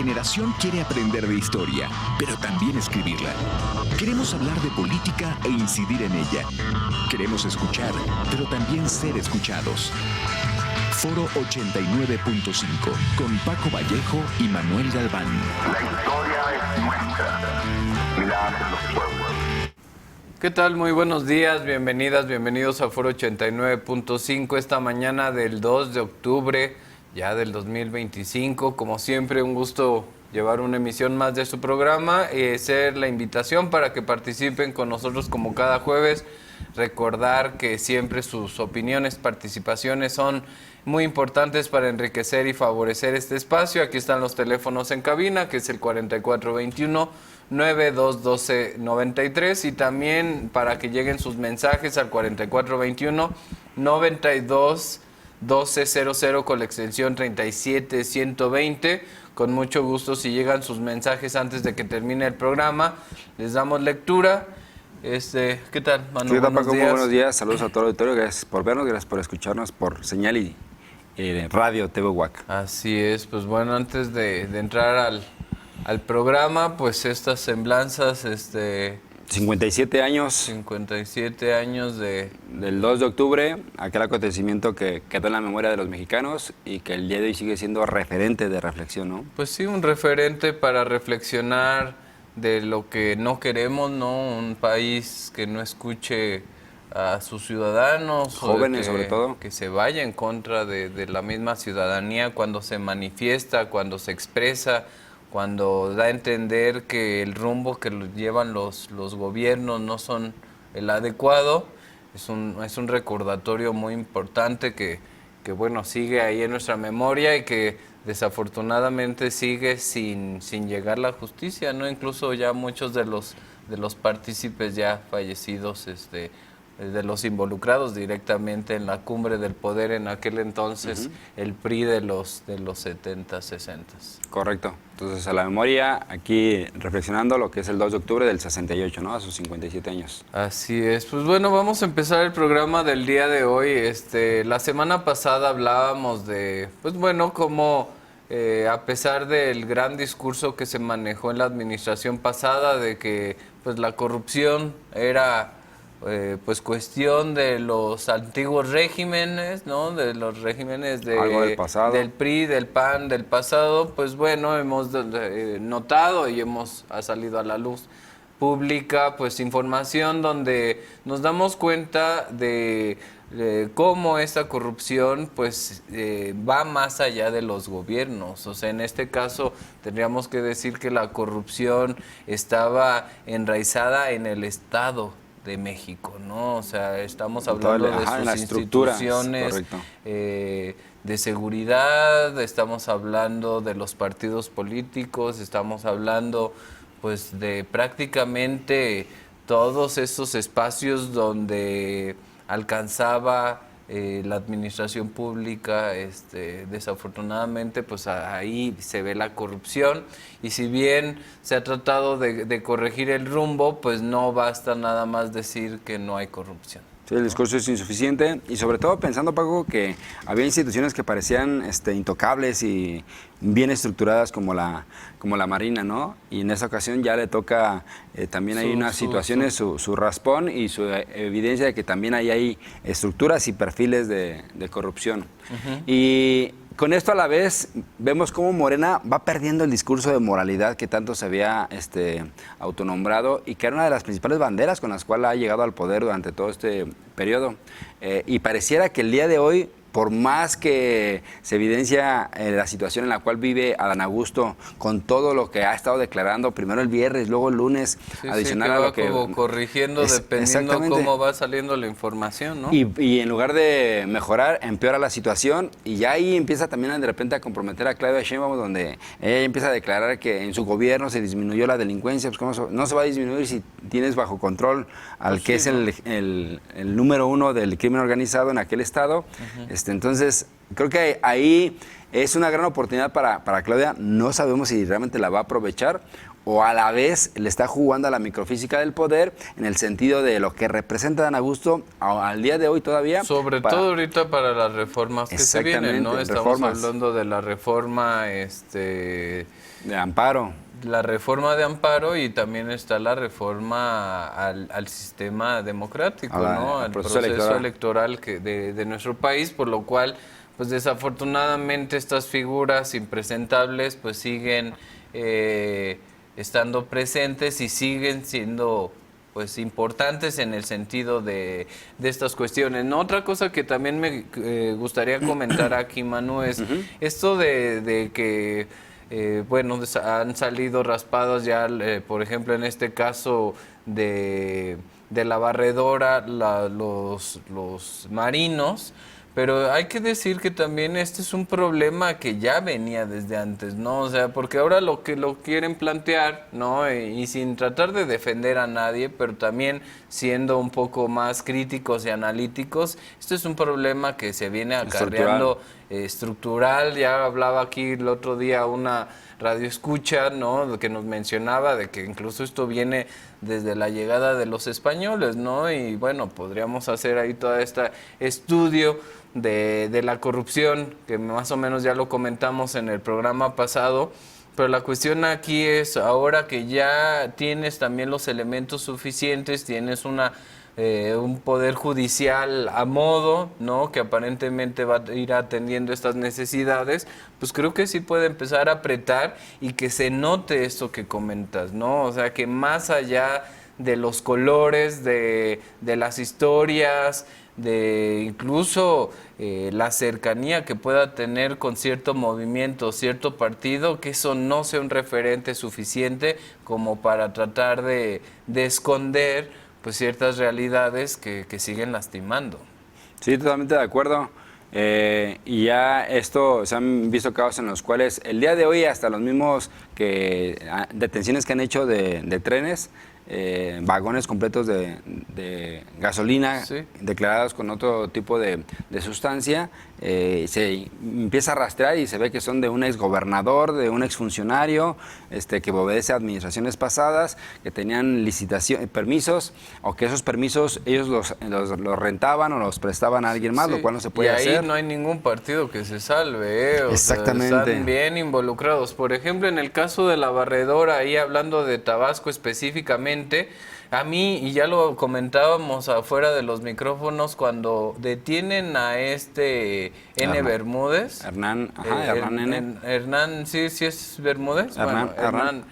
generación quiere aprender de historia, pero también escribirla. Queremos hablar de política e incidir en ella. Queremos escuchar, pero también ser escuchados. Foro 89.5, con Paco Vallejo y Manuel Galván. La historia es nuestra y la hacen los pueblos. ¿Qué tal? Muy buenos días, bienvenidas, bienvenidos a Foro 89.5 esta mañana del 2 de octubre, ya del 2025. Como siempre, un gusto llevar una emisión más de su programa y hacer la invitación para que participen con nosotros como cada jueves. Recordar que siempre sus opiniones, participaciones son muy importantes para enriquecer y favorecer este espacio. Aquí están los teléfonos en cabina, que es el 4421-9212-93, y también para que lleguen sus mensajes al 4421-921200 con la extensión 37120. Con mucho gusto, si llegan sus mensajes antes de que termine el programa, les damos lectura. ¿Qué tal, Manu? ¿Qué tal, Paco? Muy buenos días, saludos a todo el auditorio, gracias por vernos, gracias por escucharnos por señal y radio TV UAC. Así es, pues bueno, antes de entrar al programa, pues estas semblanzas, 57 años. 57 años del 2 de octubre, aquel acontecimiento que quedó en la memoria de los mexicanos y que el día de hoy sigue siendo referente de reflexión, ¿no? Pues sí, un referente para reflexionar de lo que no queremos, ¿no? Un país que no escuche a sus ciudadanos, jóvenes sobre todo, que se vaya en contra de la misma ciudadanía cuando se manifiesta, cuando se expresa, cuando da a entender que el rumbo que llevan los gobiernos no son el adecuado. Es un recordatorio muy importante que bueno, sigue ahí en nuestra memoria y que desafortunadamente sigue sin llegar la justicia, ¿no? Incluso ya muchos de los partícipes ya fallecidos, de los involucrados directamente en la cumbre del poder en aquel entonces, el PRI de los 70, 60. Correcto. Entonces, a la memoria, aquí reflexionando lo que es el 2 de octubre del 68, ¿no? A sus 57 años. Así es. Pues bueno, vamos a empezar el programa del día de hoy. La semana pasada hablábamos de, pues bueno, cómo a pesar del gran discurso que se manejó en la administración pasada de que pues la corrupción era pues cuestión de los antiguos regímenes, ¿no? De los regímenes algo del pasado, del PRI, del PAN, del pasado, pues bueno, hemos notado y ha salido a la luz pública pues información donde nos damos cuenta de cómo esta corrupción pues va más allá de los gobiernos. O sea, en este caso tendríamos que decir que la corrupción estaba enraizada en el Estado de México, ¿no? O sea, estamos hablando de sus instituciones de seguridad, estamos hablando de los partidos políticos, estamos hablando pues de prácticamente todos esos espacios donde alcanzaba la administración pública. Desafortunadamente pues ahí se ve la corrupción, y si bien se ha tratado de corregir el rumbo, pues no basta nada más decir que no hay corrupción. Sí, el discurso es insuficiente, y sobre todo pensando, Paco, que había instituciones que parecían intocables y bien estructuradas como la Marina, ¿no? Y en esa ocasión ya le toca también hay unas situaciones, su raspón y su evidencia de que también hay estructuras y perfiles de corrupción. Y con esto a la vez vemos cómo Morena va perdiendo el discurso de moralidad que tanto se había autonombrado y que era una de las principales banderas con las cuales ha llegado al poder durante todo este periodo. Y pareciera que el día de hoy, por más que se evidencia la situación en la cual vive Adán Augusto, con todo lo que ha estado declarando, primero el viernes, luego el lunes, sí, adicional sí, a lo que... como corrigiendo dependiendo cómo va saliendo la información, ¿no? Y en lugar de mejorar, empeora la situación, y ya ahí empieza también de repente a comprometer a Claudia Sheinbaum, donde ella empieza a declarar que en su gobierno se disminuyó la delincuencia. Pues ¿cómo no se va a disminuir si tienes bajo control al pues que sí, es el número uno del crimen organizado en aquel estado? Entonces, creo que ahí es una gran oportunidad para Claudia. No sabemos si realmente la va a aprovechar o a la vez le está jugando a la microfísica del poder en el sentido de lo que representa Dan Augusto al día de hoy todavía. Sobre todo ahorita para las reformas que se vienen, ¿no? Estamos hablando de la reforma de amparo. La reforma de amparo y también está la reforma al sistema democrático, ¿no? Al proceso electoral de nuestro país, por lo cual, pues desafortunadamente estas figuras impresentables pues siguen estando presentes y siguen siendo pues importantes en el sentido de estas cuestiones. ¿No? Otra cosa que también me gustaría comentar aquí, Manu, es esto de que bueno, han salido raspadas ya, por ejemplo, en este caso de la barredora, los marinos, pero hay que decir que también este es un problema que ya venía desde antes, ¿no? O sea, porque ahora lo quieren plantear, ¿no? Y sin tratar de defender a nadie, pero también siendo un poco más críticos y analíticos, esto es un problema que se viene acarreando estructural. Ya hablaba aquí el otro día una radioescucha, ¿no? Que nos mencionaba de que incluso esto viene desde la llegada de los españoles, ¿no? Y bueno, podríamos hacer ahí todo este estudio de la corrupción, que más o menos ya lo comentamos en el programa pasado, pero la cuestión aquí es, ahora que ya tienes también los elementos suficientes, tienes un poder judicial a modo, ¿no? Que aparentemente va a ir atendiendo estas necesidades, pues creo que sí puede empezar a apretar y que se note esto que comentas, ¿no? O sea, que más allá de los colores, de las historias, de incluso la cercanía que pueda tener con cierto movimiento, cierto partido, que eso no sea un referente suficiente como para tratar de esconder pues ciertas realidades que siguen lastimando. Sí, totalmente de acuerdo. Y ya esto, se han visto casos en los cuales el día de hoy hasta los mismos detenciones que han hecho de trenes, vagones completos de gasolina, sí, declarados con otro tipo de sustancia, se empieza a rastrear y se ve que son de un exgobernador, de un exfuncionario, que obedece a administraciones pasadas, que tenían permisos, o que esos permisos ellos los rentaban o los prestaban a alguien más, sí, lo cual no se puede hacer. Y ahí no hay ningún partido que se salve, Exactamente. O sea, están bien involucrados. Por ejemplo, en el caso de la barredora, ahí hablando de Tabasco específicamente, a mí, y ya lo comentábamos afuera de los micrófonos, cuando detienen a N. Bermúdez. Hernán N. Hernán, sí es Bermúdez. Hernán.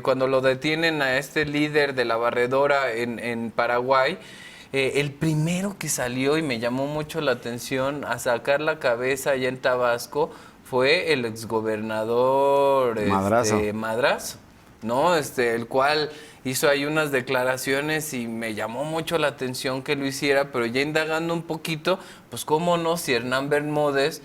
Cuando lo detienen a este líder de la barredora en Paraguay, el primero que salió y me llamó mucho la atención a sacar la cabeza allá en Tabasco fue el exgobernador Madrazo, ¿no? El cual hizo ahí unas declaraciones y me llamó mucho la atención que lo hiciera, pero ya indagando un poquito, pues cómo no, si Hernán Bermúdez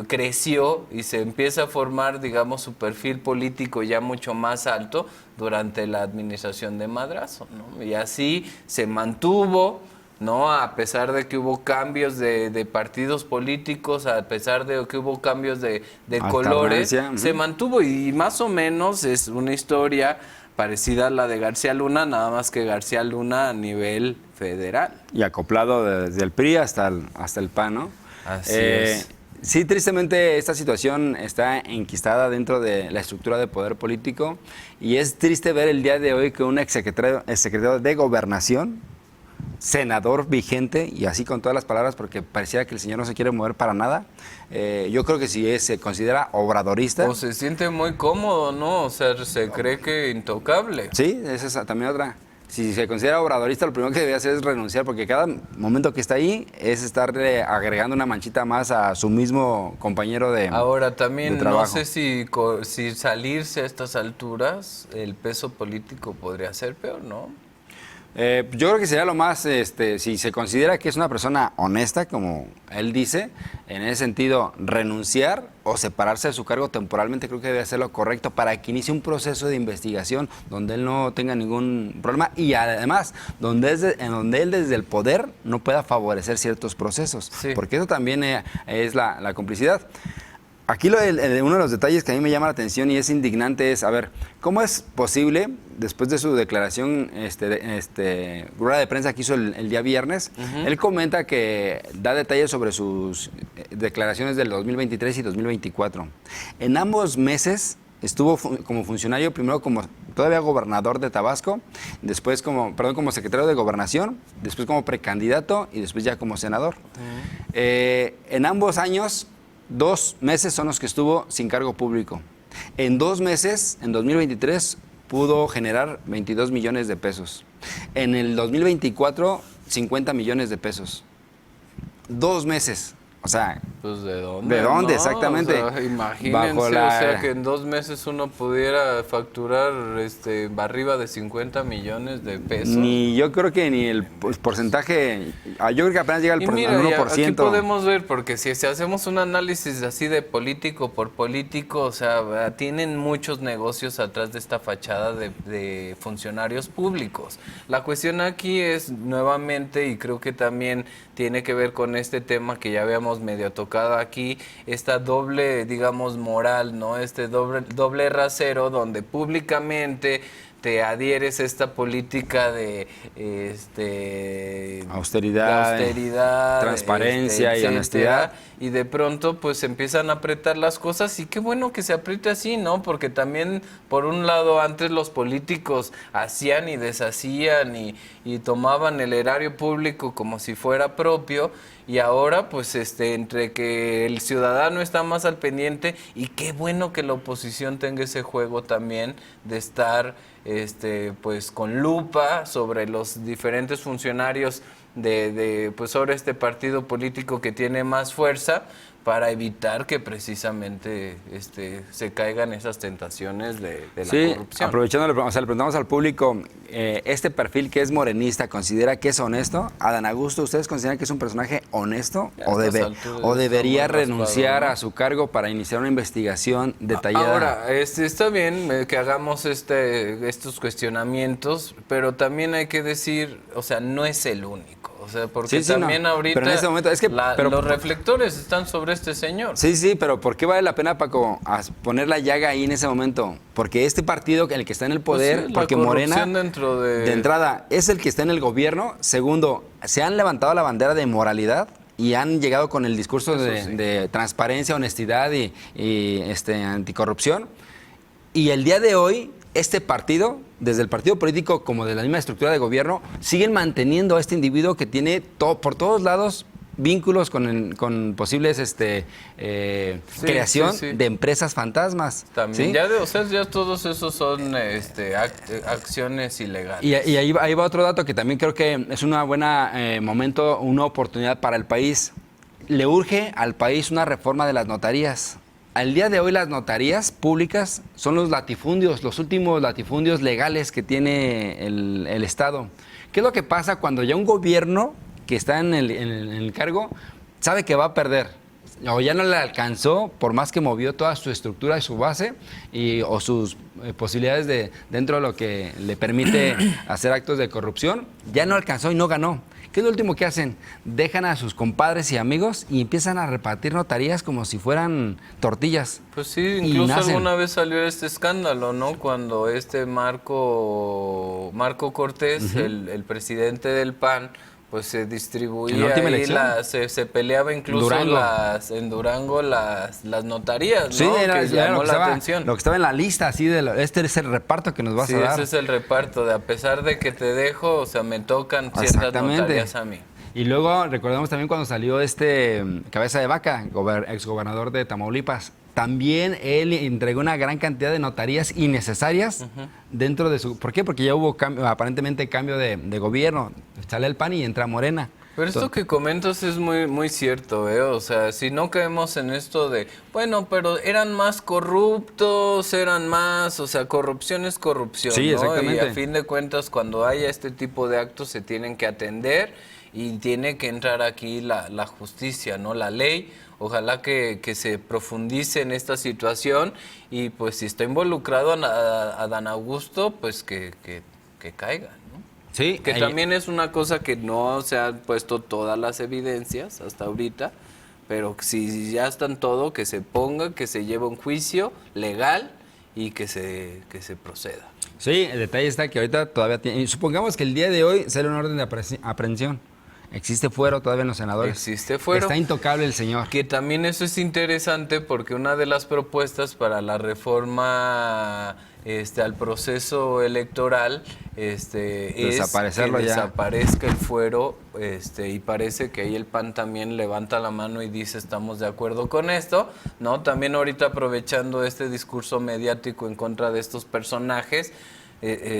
creció y se empieza a formar, digamos, su perfil político ya mucho más alto durante la administración de Madrazo, ¿no? Y así se mantuvo, ¿no? A pesar de que hubo cambios de partidos políticos, a pesar de que hubo cambios de colores, se mantuvo, y más o menos es una historia parecida a la de García Luna, nada más que García Luna a nivel federal. Y acoplado desde el PRI hasta el PAN, ¿no? Así es. Sí, tristemente esta situación está enquistada dentro de la estructura de poder político, y es triste ver el día de hoy que un exsecretario de Gobernación, senador vigente, y así con todas las palabras, porque pareciera que el señor no se quiere mover para nada, yo creo que si se considera obradorista. O se siente muy cómodo, ¿no? O sea, se cree que intocable. Sí, esa es también otra. Si se considera obradorista, lo primero que debe hacer es renunciar, porque cada momento que está ahí es estarle agregando una manchita más a su mismo compañero de trabajo. Ahora también no sé si salirse a estas alturas, el peso político podría ser peor, ¿no? Yo creo que sería lo más, si se considera que es una persona honesta, como él dice, en ese sentido, renunciar o separarse de su cargo temporalmente, creo que debe ser lo correcto para que inicie un proceso de investigación donde él no tenga ningún problema, y además donde él desde el poder no pueda favorecer ciertos procesos, sí, porque eso también es la complicidad. Aquí uno de los detalles que a mí me llama la atención y es indignante es, a ver, ¿cómo es posible, después de su declaración, rueda de prensa que hizo el día viernes, él comenta que da detalles sobre sus declaraciones del 2023 y 2024. En ambos meses estuvo como funcionario, primero como todavía gobernador de Tabasco, después como secretario de Gobernación, después como precandidato y después ya como senador. En ambos años, 2 meses son los que estuvo sin cargo público. En 2 meses, en 2023, pudo generar 22 millones de pesos. En el 2024, 50 millones de pesos. 2 meses. O sea, pues ¿de dónde? ¿De dónde? ¿No? Imagínense, o sea, que en 2 meses uno pudiera facturar arriba de 50 millones de pesos. Yo creo que ni el porcentaje, yo creo que apenas llega al 1%. Aquí podemos ver, porque si hacemos un análisis así de político por político, o sea, tienen muchos negocios atrás de esta fachada de funcionarios públicos. La cuestión aquí es nuevamente, y creo que también tiene que ver con este tema que ya habíamos medio tocado aquí, esta doble, digamos, moral, ¿no? Doble rasero donde públicamente te adhieres a esta política de austeridad, transparencia y honestidad, y de pronto pues empiezan a apretar las cosas, y qué bueno que se apriete así, ¿no? Porque también, por un lado, antes los políticos hacían y deshacían y tomaban el erario público como si fuera propio, y ahora pues entre que el ciudadano está más al pendiente, y qué bueno que la oposición tenga ese juego también de estar pues con lupa sobre los diferentes funcionarios pues sobre este partido político que tiene más fuerza, para evitar que precisamente se caigan esas tentaciones de la corrupción. Aprovechando, le preguntamos al público, este perfil que es morenista, ¿considera que es honesto? Adán Augusto, ¿ustedes consideran que es un personaje honesto o debería renunciar a su cargo para iniciar una investigación detallada? Ahora, está bien que hagamos estos cuestionamientos, pero también hay que decir, o sea, no es el único. O sea, porque también ahorita pero en este momento, los reflectores están sobre este señor. Sí, pero ¿por qué vale la pena, Paco, poner la llaga ahí en ese momento? Porque este partido, el que está en el poder, pues sí, porque Morena, de entrada, es el que está en el gobierno. Segundo, se han levantado la bandera de moralidad y han llegado con el discurso de transparencia, honestidad y anticorrupción. Y el día de hoy, este partido, desde el partido político como de la misma estructura de gobierno, siguen manteniendo a este individuo que tiene por todos lados vínculos con posibles creación de empresas fantasmas. También, ¿sí? ya todos esos son acciones ilegales. Y ahí va otro dato que también creo que es una buena momento, una oportunidad para el país. Le urge al país una reforma de las notarías. Al día de hoy las notarías públicas son los últimos latifundios legales que tiene el Estado. ¿Qué es lo que pasa cuando ya un gobierno que está en el cargo sabe que va a perder? O ya no le alcanzó, por más que movió toda su estructura y su base o sus posibilidades dentro de lo que le permite hacer actos de corrupción, ya no alcanzó y no ganó. ¿Qué es lo último que hacen? Dejan a sus compadres y amigos y empiezan a repartir notarías como si fueran tortillas. Pues sí, incluso alguna vez salió este escándalo, ¿no? Cuando Marco Cortés, el presidente del PAN, pues se distribuía ahí se peleaba incluso en Durango las notarías, ¿no? Sí, que llamó la atención. Lo que estaba en la lista, así este es el reparto que nos vas a dar. Sí, ese es el reparto, de a pesar de que te dejo, o sea, me tocan ciertas notarías a mí. Y luego recordemos también cuando salió Cabeza de Vaca, exgobernador de Tamaulipas. También él entregó una gran cantidad de notarías innecesarias dentro de su... ¿Por qué? Porque ya hubo aparentemente cambio de gobierno. Sale el PAN y entra Morena. Pero esto que comentas es muy, muy cierto, ¿eh? O sea, si no caemos en esto de, bueno, pero eran más corruptos, o sea, corrupción es corrupción, sí, ¿no? Exactamente. Y a fin de cuentas, cuando haya este tipo de actos, se tienen que atender y tiene que entrar aquí la justicia, ¿no? La ley. Ojalá que se profundice en esta situación y pues si está involucrado a Adán Augusto, pues que caiga, ¿no? Sí. También es una cosa que no se han puesto todas las evidencias hasta ahorita, pero si ya están todo, que se ponga, que se lleve un juicio legal y que se proceda. Sí, el detalle está que ahorita todavía tiene... Supongamos que el día de hoy sale un orden de aprehensión. Existe fuero todavía en los senadores. Existe fuero. Está intocable el señor. Que también eso es interesante porque una de las propuestas para la reforma al proceso electoral es que desaparezca el fuero, y parece que ahí el PAN también levanta la mano y dice estamos de acuerdo con esto, ¿no? También ahorita aprovechando este discurso mediático en contra de estos personajes,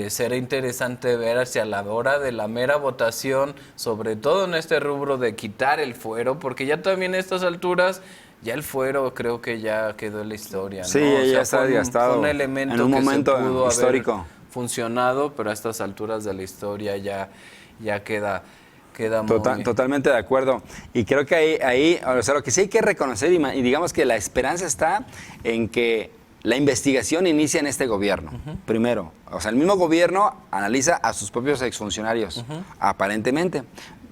será interesante ver hacia la hora de la mera votación, sobre todo en este rubro de quitar el fuero, porque ya también a estas alturas ya el fuero creo que ya quedó en la historia, ¿no? Sí, ya está desgastado. Fue un elemento en un momento que se pudo histórico haber funcionado, pero a estas alturas de la historia ya queda muy... Totalmente de acuerdo. Y creo que ahí, o sea, lo que sí hay que reconocer y digamos que la esperanza está en que la investigación inicia en este gobierno, primero. O sea, el mismo gobierno analiza a sus propios exfuncionarios, aparentemente.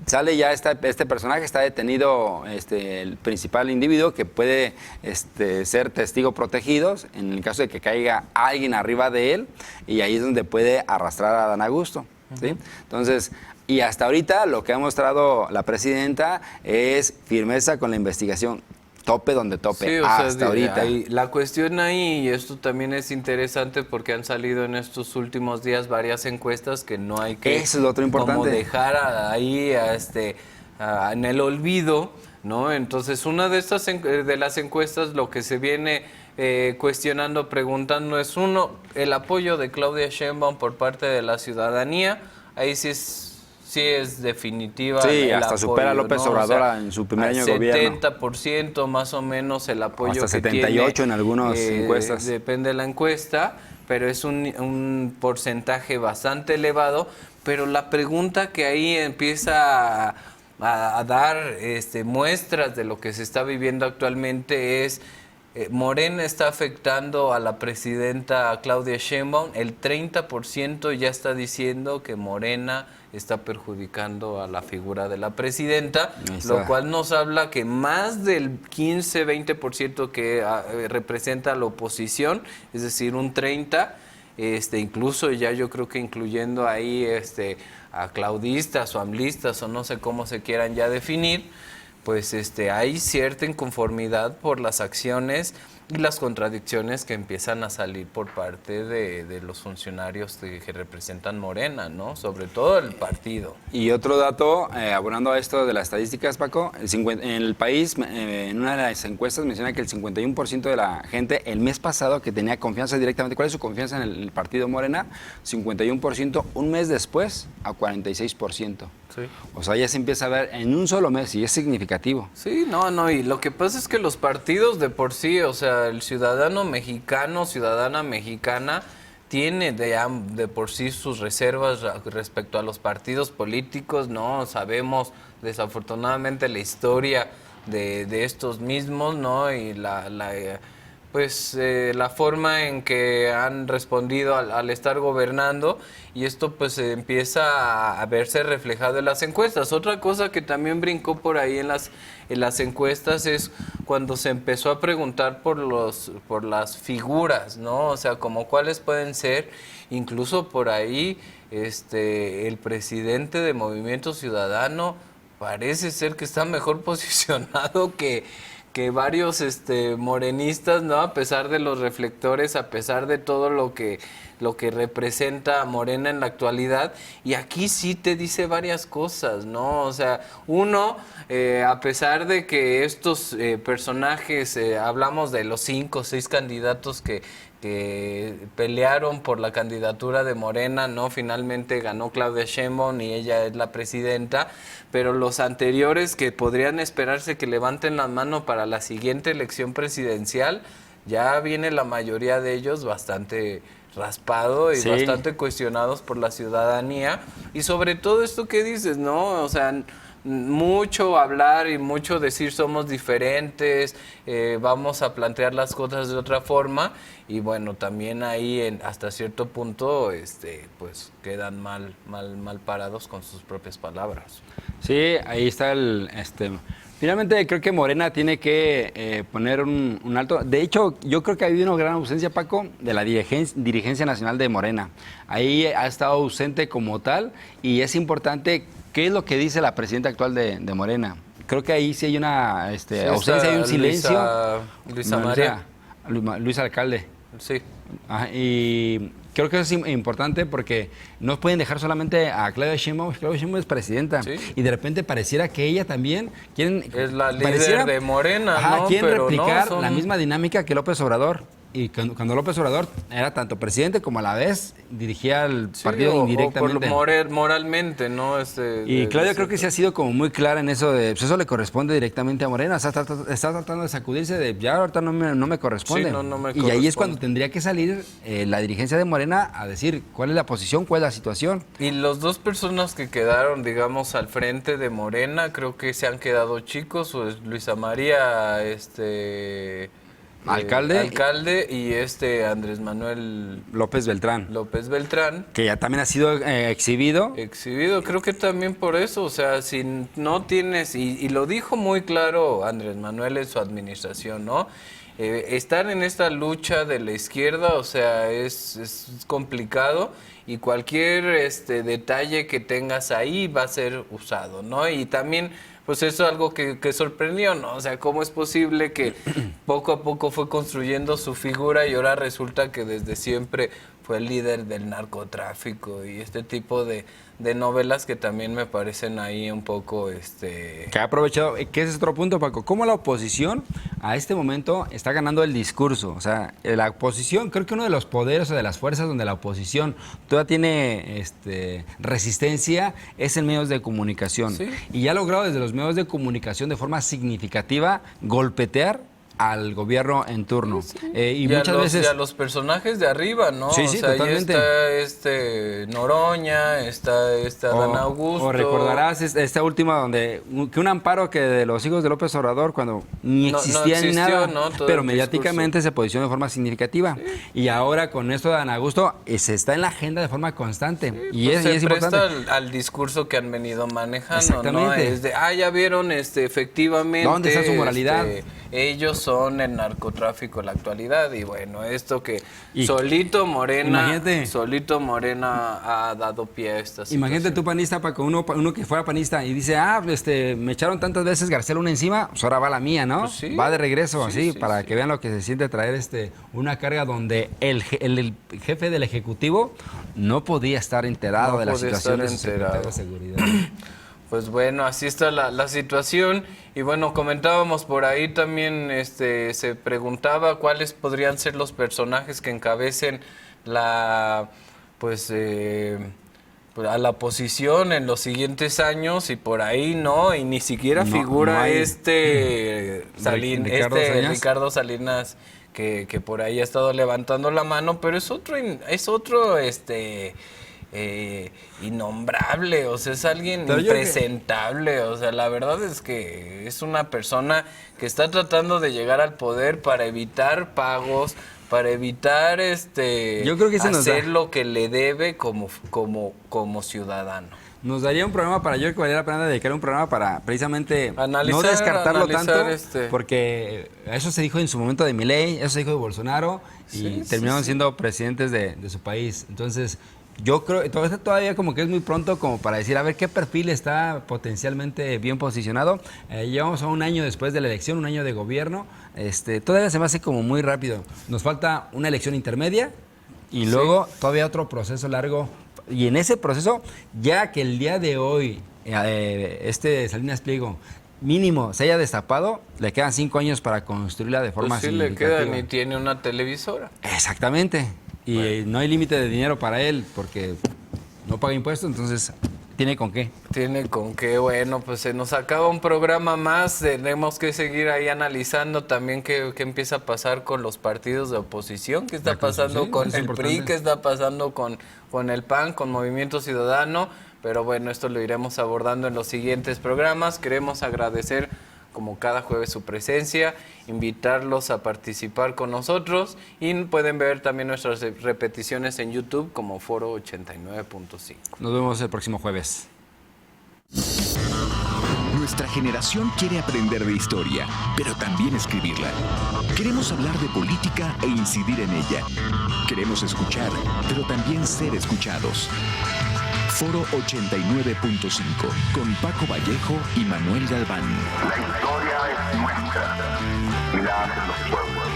Sale ya este personaje, está detenido el principal individuo que puede ser testigo protegido en el caso de que caiga alguien arriba de él, y ahí es donde puede arrastrar a Dan Augusto, ¿sí? Entonces, y hasta ahorita lo que ha mostrado la presidenta es firmeza con la investigación. Tope donde tope, sí, hasta ahorita. La cuestión ahí, y esto también es interesante porque han salido en estos últimos días varias encuestas que no hay que... Eso es lo otro importante. Como dejar ahí en el olvido, ¿no? Entonces, una de estas de las encuestas, lo que se viene cuestionando, preguntando es, uno, el apoyo de Claudia Sheinbaum por parte de la ciudadanía. Ahí sí es definitiva. Sí, el hasta apoyo, supera a López Obrador, ¿no? O sea, en su primer año de gobierno. 70% más o menos el apoyo hasta que 78 tiene, en algunas encuestas. Depende de la encuesta, pero es un porcentaje bastante elevado. Pero la pregunta que ahí empieza a dar muestras de lo que se está viviendo actualmente es... Morena está afectando a la presidenta Claudia Sheinbaum. El 30% ya está diciendo que Morena está perjudicando a la figura de la presidenta, lo cual nos habla que más del 15-20% que representa a la oposición, es decir, un 30%, incluso ya yo creo que incluyendo ahí a claudistas o amlistas o no sé cómo se quieran ya definir, pues hay cierta inconformidad por las acciones y las contradicciones que empiezan a salir por parte de los funcionarios que representan Morena, ¿no? Sobre todo el partido. Y otro dato, abonando a esto de las estadísticas, Paco, en el país, en una de las encuestas menciona que el 51% de la gente el mes pasado que tenía confianza directamente, ¿cuál es su confianza en el partido Morena? 51%, un mes después a 46%. Sí. O sea, ya se empieza a ver en un solo mes y es significativo. Sí, no, y lo que pasa es que los partidos de por sí, o sea, el ciudadano mexicano, ciudadana mexicana, tiene de por sí sus reservas respecto a los partidos políticos, ¿no? Sabemos desafortunadamente la historia de estos mismos, ¿no? Y la forma en que han respondido al estar gobernando, y esto pues empieza a verse reflejado en las encuestas. Otra cosa que también brincó por ahí en las encuestas es cuando se empezó a preguntar por las figuras, ¿no? O sea, como cuáles pueden ser, incluso por ahí el presidente de Movimiento Ciudadano parece ser que está mejor posicionado que varios morenistas, ¿no? A pesar de los reflectores, a pesar de todo lo que representa Morena en la actualidad. Y aquí sí te dice varias cosas, ¿no? O sea, uno, a pesar de que estos personajes, hablamos de los 5 o 6 candidatos que pelearon por la candidatura de Morena, ¿no? Finalmente ganó Claudia Sheinbaum y ella es la presidenta, pero los anteriores que podrían esperarse que levanten la mano para la siguiente elección presidencial, ya viene la mayoría de ellos bastante raspado y sí, bastante cuestionados por la ciudadanía. Y sobre todo esto que dices, ¿no? O sea, mucho hablar y mucho decir somos diferentes, vamos a plantear las cosas de otra forma, y bueno, también ahí hasta cierto punto pues quedan mal parados con sus propias palabras. Sí, ahí está Finalmente creo que Morena tiene que poner un alto. De hecho, yo creo que ha habido una gran ausencia, Paco, de la dirigencia nacional de Morena. Ahí ha estado ausente como tal y es importante qué es lo que dice la presidenta actual de Morena. Creo que ahí sí hay una ausencia, hay un silencio. Luisa María. Luis Alcalde. Sí. Ajá, y creo que eso es importante porque no pueden dejar solamente a Claudia Sheinbaum. Claudia Sheinbaum es presidenta. Sí. Y de repente pareciera que ella también es la líder de Morena, ¿no? Quieren Pero replicar no, la misma dinámica que López Obrador. Y cuando López Obrador era tanto presidente como a la vez dirigía al partido indirectamente. Moralmente, ¿no? Y Claudia creo que sí ha sido como muy clara en eso de, pues eso le corresponde directamente a Morena. O sea, está tratando de sacudirse de, ya ahorita no me corresponde. Sí, no me y ahí es cuando tendría que salir la dirigencia de Morena a decir cuál es la posición, cuál es la situación. Y los dos personas que quedaron, digamos, al frente de Morena, creo que se han quedado chicos, pues Luisa María, alcalde y Andrés Manuel López Beltrán, que ya también ha sido exhibido, creo que también por eso, o sea, si no tienes, y lo dijo muy claro Andrés Manuel en su administración, ¿no? Estar en esta lucha de la izquierda, o sea, es complicado y cualquier detalle que tengas ahí va a ser usado, ¿no? Y también pues eso es algo que sorprendió, ¿no? O sea, ¿cómo es posible que poco a poco fue construyendo su figura y ahora resulta que desde siempre fue el líder del narcotráfico y este tipo de novelas que también me parecen ahí un poco que ha aprovechado, que ese es otro punto, Paco, cómo la oposición a este momento está ganando el discurso. O sea, la oposición, creo que uno de los poderes o de las fuerzas donde la oposición todavía tiene resistencia es en medios de comunicación. ¿Sí? Y ya ha logrado desde los medios de comunicación de forma significativa golpetear al gobierno en turno. Sí. Y muchas veces... Y a los personajes de arriba, ¿no? Sí, sí, o sea, totalmente. Ahí está Noroña, está Adán Augusto. O recordarás esta última donde que un amparo que de los hijos de López Obrador cuando ni existía ni nada, ¿no? Pero mediáticamente se posicionó de forma significativa. Sí. Y ahora con esto de Adán Augusto se está en la agenda de forma constante. Sí, y pues es importante. Se presta al discurso que han venido manejando, exactamente. ¿no? Es de, ya vieron, efectivamente. ¿Dónde está su moralidad? Ellos son el narcotráfico en la actualidad y bueno, esto que solito Morena ha dado pie a esta situación. Imagínate tú panista, Paco, uno que fuera panista y dice, me echaron tantas veces García Luna encima, pues ahora va la mía, ¿no? Pues sí, va de regreso, así, para que vean lo que se siente traer una carga donde el jefe del Ejecutivo no podía estar enterado de la situación de su secretario de Seguridad. Pues bueno, así está la situación y bueno, comentábamos por ahí también, se preguntaba cuáles podrían ser los personajes que encabecen a la oposición en los siguientes años y por ahí no, y ni siquiera figura Ricardo Salinas que por ahí ha estado levantando la mano, pero es otro innombrable, o sea, es alguien impresentable, o sea, la verdad es que es una persona que está tratando de llegar al poder para evitar pagos, para evitar yo creo que hacer lo que le debe como ciudadano. Nos daría un programa yo creo que valdría la pena dedicar un programa para precisamente no descartarlo tanto, porque eso se dijo en su momento de Milei, eso se dijo de Bolsonaro y terminaron siendo presidentes de su país. Entonces, yo creo todavía como que es muy pronto como para decir, a ver qué perfil está potencialmente bien posicionado. Llevamos a un año después de la elección, un año de gobierno. Todavía se me hace como muy rápido. Nos falta una elección intermedia y luego todavía otro proceso largo. Y en ese proceso, ya que el día de hoy, Salinas Pliego mínimo se haya destapado, le quedan 5 años para construirla de forma significativa. Le quedan y tiene una televisora. Exactamente. Y no hay límite de dinero para él porque no paga impuestos, entonces ¿tiene con qué? Tiene con qué. Bueno, pues se nos acaba un programa más. Tenemos que seguir ahí analizando también qué empieza a pasar con los partidos de oposición, qué está pasando con el PRI, qué está pasando con el PAN, con Movimiento Ciudadano. Pero bueno, esto lo iremos abordando en los siguientes programas. Queremos agradecer como cada jueves su presencia, invitarlos a participar con nosotros y pueden ver también nuestras repeticiones en YouTube como Foro 89.5. Nos vemos el próximo jueves. Nuestra generación quiere aprender de historia, pero también escribirla. Queremos hablar de política e incidir en ella. Queremos escuchar, pero también ser escuchados. Foro 89.5 con Paco Vallejo y Manuel Galván. La historia es nuestra y la hacen los pueblos.